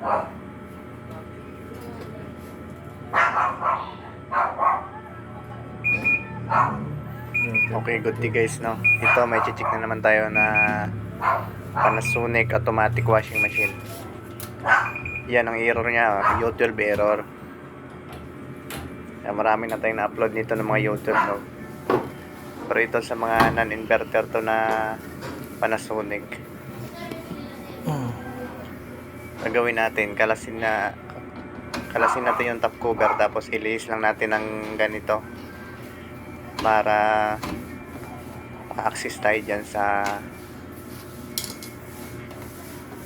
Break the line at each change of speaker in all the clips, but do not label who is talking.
Okay, good day guys, no? Ito, may check na naman tayo na Panasonic automatic washing machine. Yan ang error niya, U12 error. Yan, marami na tayong na-upload nito ng mga U12, no? Pero ito sa mga non-inverter to na Panasonic. Ang gawin natin, kalasin natin yung top cover, tapos ilihis lang natin ng ganito para access tayo dyan sa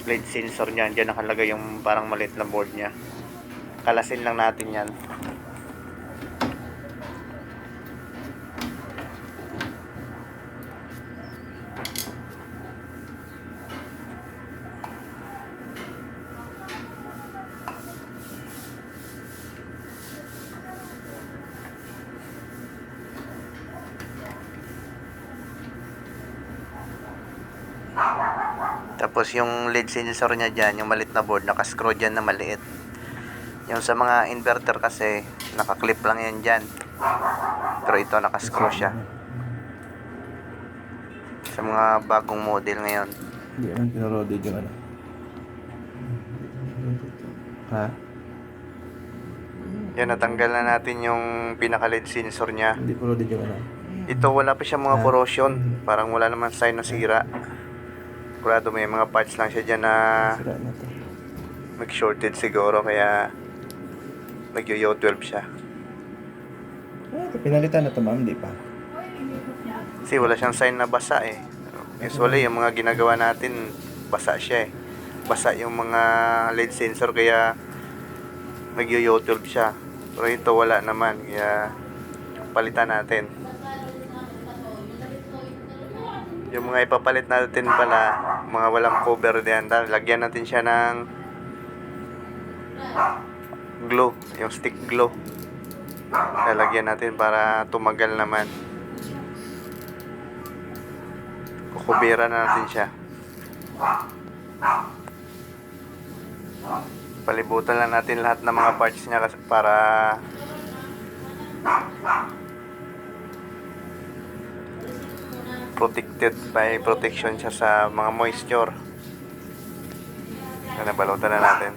lead sensor niyan. Diyan nakalagay yung parang maliit na board niya. Kalasin lang natin yan. Tapos yung lead sensor niya dyan, yung maliit na board, nakascrew dyan na maliit. Yung sa mga inverter kasi, nakaklip lang yan dyan. Pero ito, nakascrew siya. Sa mga bagong model ngayon.
Hindi naman pinaroded yung ano. Ha?
Yan, natanggal na natin yung pinaka-lead sensor niya.
Hindi pinaroded yung ano.
Ito, wala pa siya mga corrosion. Parang wala naman sign na sira. Sigurado may mga parts lang siya dyan na
Sira na to.
mag-shorted siguro, kaya nag-U12 siya.
Ito, pinalitan na to ma'am, di pa.
Kasi wala siyang sign na basa eh. Usually, yung mga ginagawa natin, basa siya eh. Basa yung mga lead sensor, kaya nag-U12 siya. Pero ito wala naman, kaya palitan natin. Yung mga ipapalit natin pala, mga walang cover diyan, lagyan natin siya ng glue, yung stick glue. Lalagyan natin para tumagal naman. Kukubira na natin siya. Palibutan lang natin lahat ng mga parts niya para protected by protection siya sa mga moisture. Yan, nabalutan na natin.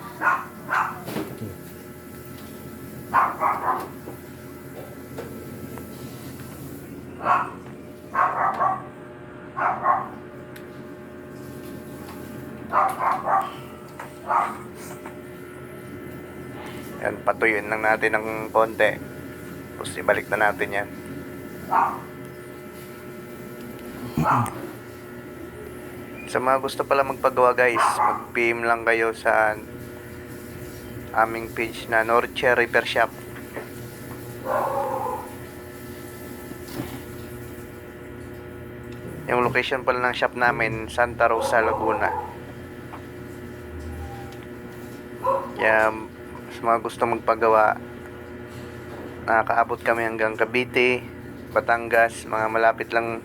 Yan, patuyuin lang natin ng konti. Tapos ibalik na natin yan. Sa mga gusto pala magpagawa guys, mag-PM lang kayo sa aming page na Norche Repair Shop. Yung location pala ng shop namin, Santa Rosa, Laguna. Kaya sa mga gusto magpagawa, nakakaabot kami hanggang Cavite, Batangas, mga malapit lang,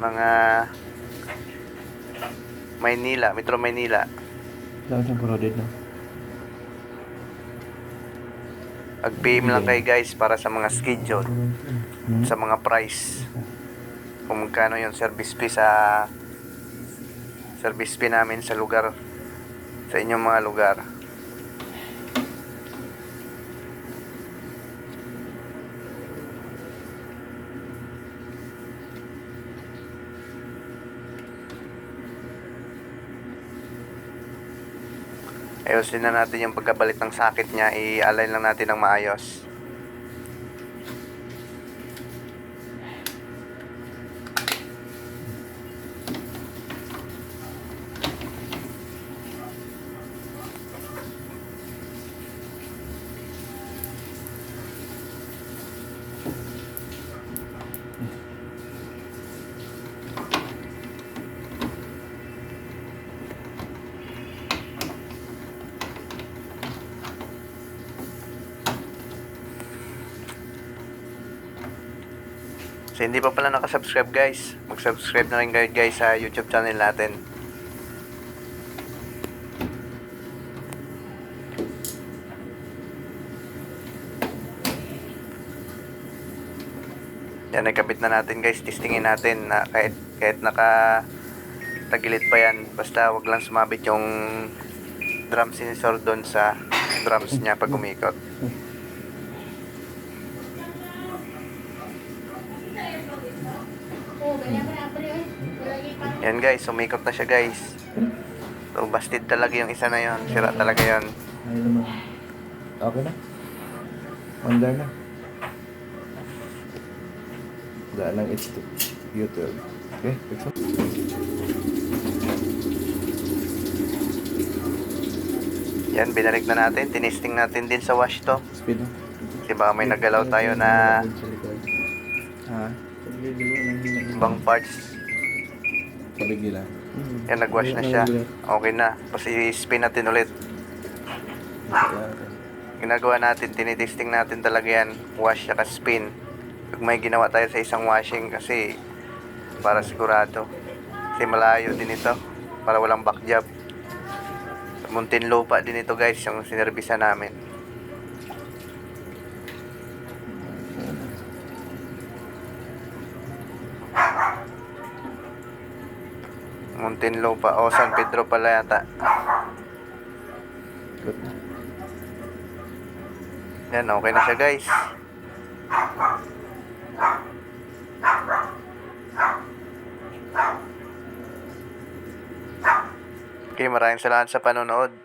mga Maynila, Metro Maynila.
Lang siyang pinaroded no?
Mag-PM lang kayo guys para sa mga schedule, sa mga price. Kung magkano yung service fee namin sa lugar, sa inyong mga lugar. Ayusin na natin yung pagkabalik ng socket niya, i-align lang natin ng maayos. So hindi pa pala nakasubscribe guys, mag-subscribe na rin kayo guys sa YouTube channel natin. Yan, nakabit na natin guys. Testingin natin na kahit naka tagilid pa yan. Basta wag lang sumabit yung drum sensor doon sa drums niya pag umikot. Yan guys, umikot na siya guys. So, busted talaga yung isa na yon. Sira talaga yon.
Ay naman. Okay na. Under na. Daan ng H2. U12. Okay, fix mo.
Yan, binalik na natin. Tinesting natin din sa wash to.
Speed mo.
Kasi baka may nagalaw tayo na
Ha?
ibang parts.
Pabigilan.
Yan, nag-wash na siya. Okay na. Tapos i-spin natin ulit. Ginagawa natin, tinitesting natin talaga yan. Wash saka spin. Pag may ginawa tayo sa isang washing kasi para sigurado. Kasi malayo din ito. Para walang back job. Muntinlupa din ito guys, yung sinerbisa namin. Muntinlupa. O, San Pedro pala yata.
Good.
Yan, okay na siya guys. Okay, maraming salamat sa panonood.